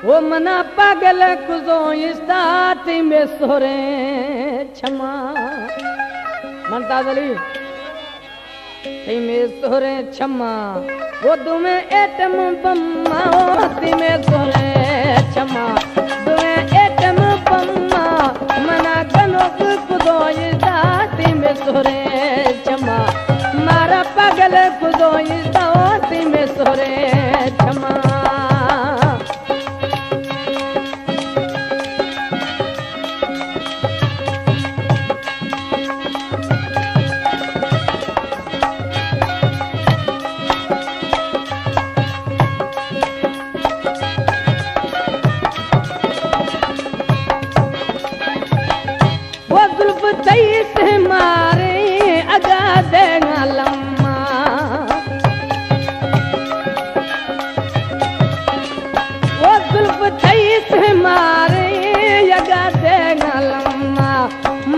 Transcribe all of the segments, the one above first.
वो मना पागल कुजो इस्ताती में सोरे क्षमा मुमताज अली ती में सोरे क्षमा वो दुमे एटम बम्मा ती में सोरे क्षमा दुमे एटम बम्मा मना गनो कुजो इस्ताती में सोरे क्षमा मारा पागल कुजो इस्ताती में सोरे क्षमा से मारे अगा देगा लम्मा वो जुल्फ से मारे अगा देगा लम्मा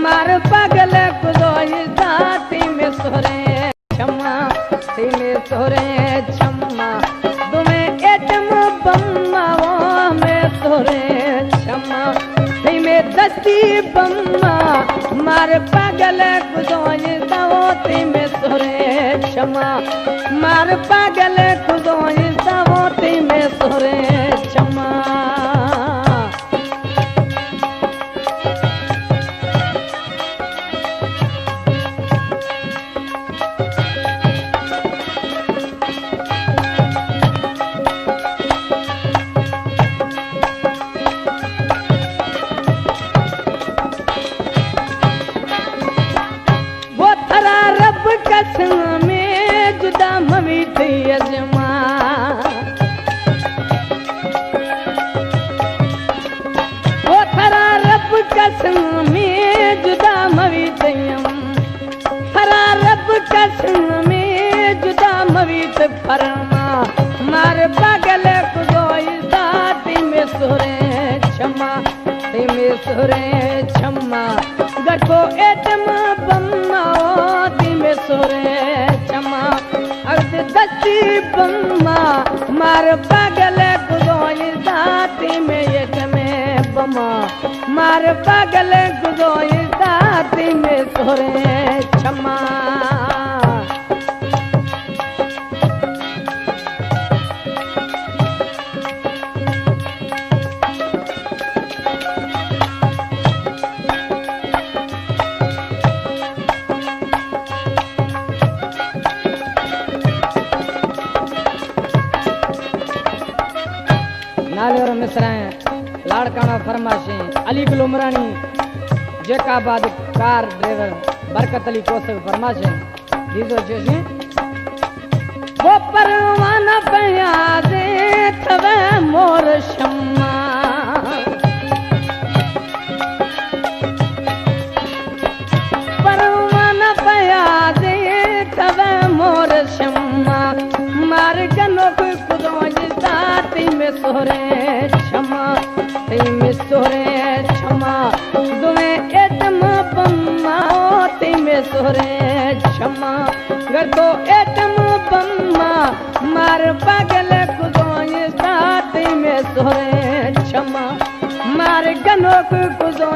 मार पागल कुदो दाती में सोरे क्षमा ती में सोरे क्षमा तुम्हें एटम बम्मा वो में सोरे क्षमा ती में दस्ती बम्मा मार पागल खुदोई दावती में सोरे क्षमा मार पागल खुदोई दावती में सोरे क्षमा कसम में जुदा मवी थी अजमा वो थरा रब कसम में जुदा मवी थी थरा रब कसम में जुदा मवी थी फरमा मार पागल कुदोई दाती में सोरे क्षमा ती में सोरे क्षमा गठो एटम बम्मा में सोरे क्षमा अर्ध दस्ती बम्मा मार पागल गुदोई दाती में एक में बम्मा मार पागल गुदोई दाती में सोरे क्षमा नाले और मिसराएं लाड़काना फरमाशी अली गुलमरानी जेकाबाद कार ड्राइवर बरकत अली कोसक फरमाशी दीदो जेसी वो परवाना पया दे थवे मोर शम्मा परवाना पया दे थवे मोर शम्मा मार गनो खुदो दाती में सोरे क्षमा ती में सोरे क्षमा दुमे एटम बम्मा ती में सोरे क्षमा घर तो एटम बम्मा मार पागल खुदो दाती में सोरे क्षमा मार गनो खुदो